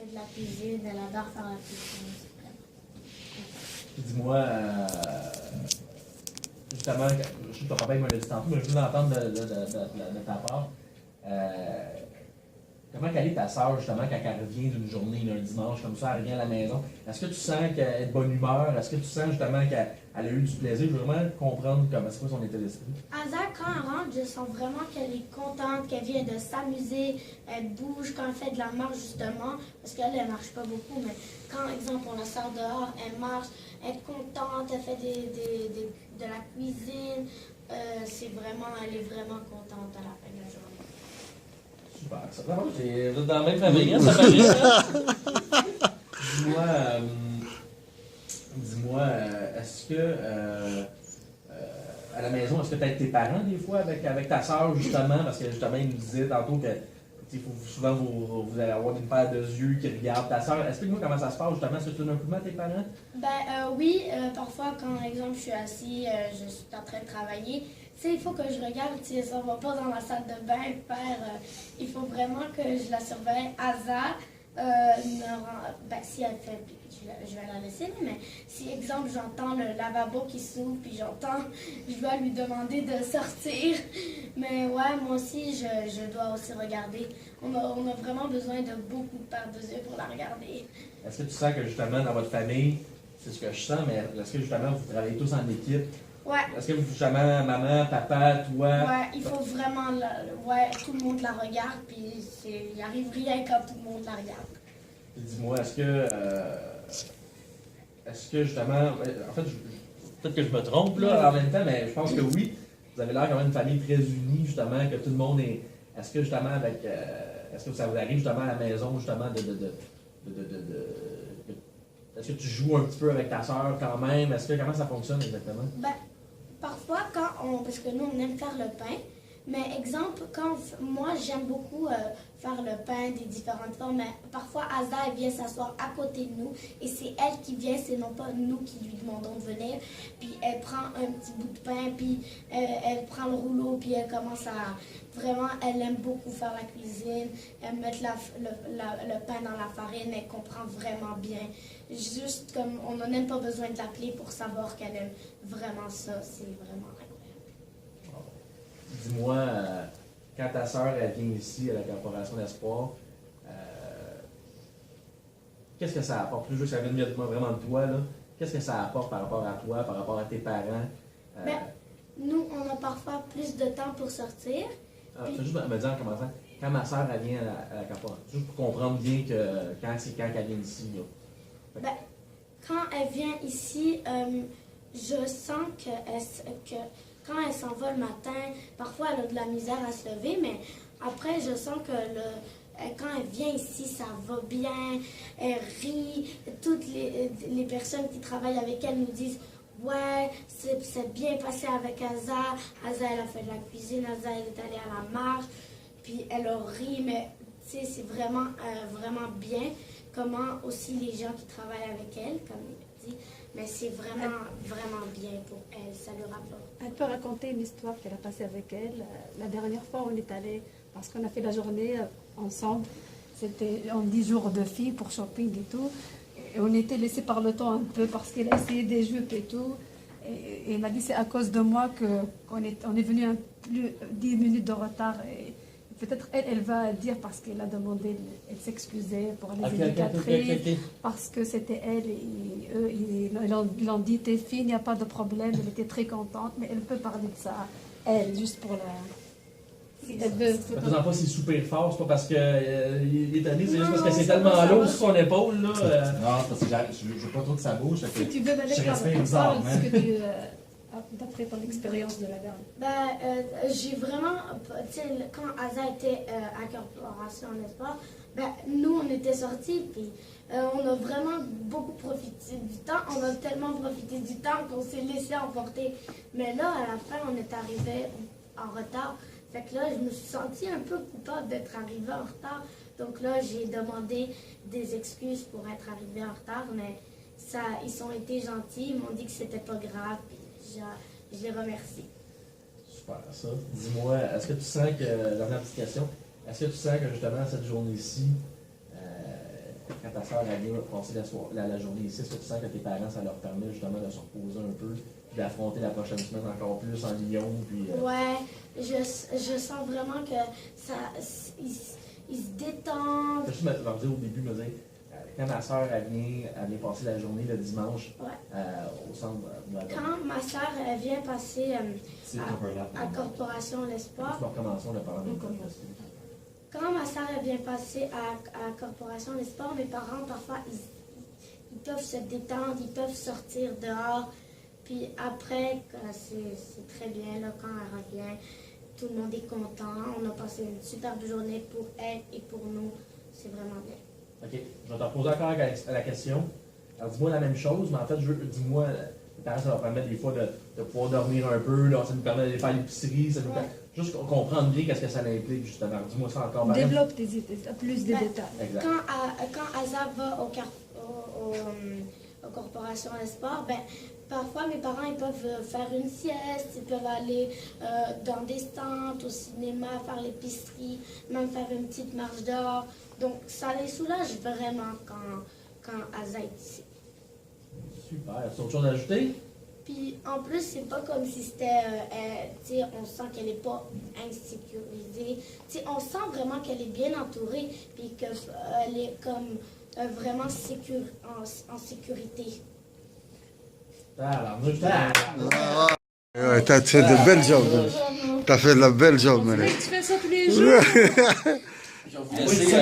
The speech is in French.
de la cuisine, elle adore faire la cuisine. Dis-moi, justement, je sais que ton papa il m'a dit tantôt, mais je veux l'entendre de ta part. Comment qu'elle est ta sœur, justement, quand elle revient d'une journée, un dimanche comme ça, elle revient à la maison? Est-ce que tu sens qu'elle est de bonne humeur? Est-ce que tu sens justement qu'elle a eu du plaisir? Je veux vraiment comprendre comment c'est quoi son état d'esprit. Asa, quand elle rentre, je sens vraiment qu'elle est contente, qu'elle vient de s'amuser, elle bouge quand elle fait de la marche justement, parce qu'elle ne marche pas beaucoup, mais quand, exemple, on la sort dehors, elle marche, elle est contente, elle fait de la cuisine, elle est vraiment contente à la fin de la journée. Super, ça. Vous êtes dans la même famille, hein, ça fait bien, hein? Dis-moi, est-ce que à la maison, est-ce que tu es avec tes parents des fois, avec ta soeur justement, parce que justement, il nous disait tantôt que souvent vous allez avoir une paire de yeux qui regardent ta soeur. Explique-moi comment ça se passe justement, est-ce que tu donnes un coup de main à tes parents? Oui, parfois quand, par exemple, je suis assis, je suis en train de travailler, il faut que je regarde si elle ne va pas dans la salle de bain faire. Il faut vraiment que je la surveille. Asa, si elle fait, je vais la laisser, mais si, exemple, j'entends le lavabo qui s'ouvre, puis je dois lui demander de sortir. Mais ouais, moi aussi, je dois aussi regarder. On a vraiment besoin de beaucoup de paires de yeux pour la regarder. Est-ce que tu sens que justement dans votre famille, c'est ce que je sens, mais est-ce que justement vous travaillez tous en équipe? Ouais. Est-ce que justement, maman, papa, toi? Ouais, il faut vraiment, tout le monde la regarde, puis il n'arrive rien quand tout le monde la regarde. Dis-moi, est-ce que justement, en fait, peut-être que je me trompe là en même temps, mais je pense que oui, vous avez l'air quand même une famille très unie, justement, que tout le monde est. Est-ce que justement est-ce que ça vous arrive justement à la maison, justement, est-ce que tu joues un petit peu avec ta soeur quand même? Comment ça fonctionne exactement? Parfois, parce que nous, on aime faire le pain, mais exemple, moi, j'aime beaucoup faire le pain des différentes formes, mais parfois, Asa, elle vient s'asseoir à côté de nous, et c'est elle qui vient, c'est non pas nous qui lui demandons de venir, puis elle prend un petit bout de pain, puis elle prend le rouleau, puis elle commence à... Vraiment, elle aime beaucoup faire la cuisine, elle met le pain dans la farine, elle comprend vraiment bien. Juste comme, on n'a même pas besoin de l'appeler pour savoir qu'elle aime vraiment ça, c'est vraiment incroyable. Dis-moi, quand ta sœur vient ici à la Corporation d'Espoir, qu'est-ce que ça apporte? Plus que ça vient vraiment de toi, là. Qu'est-ce que ça apporte par rapport à toi, par rapport à tes parents? Nous, on a parfois plus de temps pour sortir. Fais juste me dire en commençant, quand ma sœur vient à la Corporation, juste pour comprendre bien que quand elle vient ici, là. Quand elle vient ici, je sens que quand elle s'en va le matin, parfois elle a de la misère à se lever, mais après je sens que quand elle vient ici, ça va bien, elle rit, toutes les personnes qui travaillent avec elle nous disent « Ouais, c'est bien passé avec Asa, Asa elle a fait de la cuisine, Asa elle est allée à la marche, puis elle a ri, mais tu sais, c'est vraiment, vraiment bien. » Comment aussi les gens qui travaillent avec elle, comme il dit, mais c'est vraiment, vraiment bien pour elle, ça lui rapporte. Elle peut raconter une histoire qu'elle a passée avec elle. La dernière fois, on est allé, parce qu'on a fait la journée ensemble, c'était en 10 jours de filles pour shopping et tout, et on était laissés par le temps un peu parce qu'elle a essayé des jupes et tout, et elle m'a dit c'est à cause de moi qu'on est venu 10 minutes de retard. Et peut-être elle va dire parce qu'elle a demandé, elle s'excusait pour les éducatrices, parce que c'était elle et eux, ils ont dit t'es fille, il n'y a pas de problème, elle était très contente, mais elle peut parler de ça, elle, juste pour la... Si elle veut. Ne faisant pas c'est super fort, c'est pas parce qu'il est tanné, c'est juste parce que c'est tellement lourd sur son épaule, là. Non, parce que je veux pas trop que ça bouge. Si tu veux, Malek, parle de ce que tu... d'après ton expérience de la garde. J'ai vraiment, tu sais, quand Asa était à Corporation d'Espoir, nous, on était sortis, puis on a vraiment beaucoup profité du temps. On a tellement profité du temps qu'on s'est laissé emporter. Mais là, à la fin, on est arrivé en retard. Fait que là, je me suis sentie un peu coupable d'être arrivée en retard. Donc là, j'ai demandé des excuses pour être arrivée en retard, mais ils ont été gentils, ils m'ont dit que c'était pas grave, puis je les remercie. Super, ça. Dis-moi, est-ce que tu sens que, dernière petite question, est-ce que tu sens que justement cette journée-ci, quand ta soeur elle vient passer la journée ici, est-ce que tu sens que tes parents, ça leur permet justement de se reposer un peu, d'affronter la prochaine semaine encore plus en Lyon? Puis, Ouais, je sens vraiment que ils se détendent. Je vais juste me dire au début, me dire, quand ma soeur elle vient passer la journée le dimanche au centre de la Quand ma soeur vient passer C'est overlap. à Corporation L'Espoir, nous recommençons le parler. quand ma soeur vient passer à Corporation L'Espoir, mes parents, parfois, ils peuvent se détendre, ils peuvent sortir dehors. Puis après, c'est très bien, là, quand elle revient, tout le monde est content. On a passé une superbe journée pour elle et pour nous. C'est vraiment bien. OK. Je vais te reposer encore la question. Alors, dis-moi la même chose, mais en fait, dis-moi, les parents, ça leur permet des fois de pouvoir dormir un peu, là, ça nous permet d'aller faire l'épicerie, ça nous permet juste comprendre bien qu'est-ce que ça implique, justement. Dis-moi ça encore. Développe plus de Ben, détails. Exact. Quand Azab va aux corporations L'Espoir, ben, parfois mes parents ils peuvent faire une sieste, ils peuvent aller dans des stands, au cinéma, faire l'épicerie, même faire une petite marche dehors. Donc ça les soulage vraiment quand Azab est ici. Super. C'est autre chose à ajouter? Puis en plus, c'est pas comme si c'était, tu sais, on sent qu'elle est pas insécurisée. Tu sais, on sent vraiment qu'elle est bien entourée, puis qu'elle est comme vraiment en sécurité. Alors, nous, Ouais, t'as fait de belles jobs. T'as fait de la belle job, Mané. Tu fais ça tous les jours. je vais vous laisser.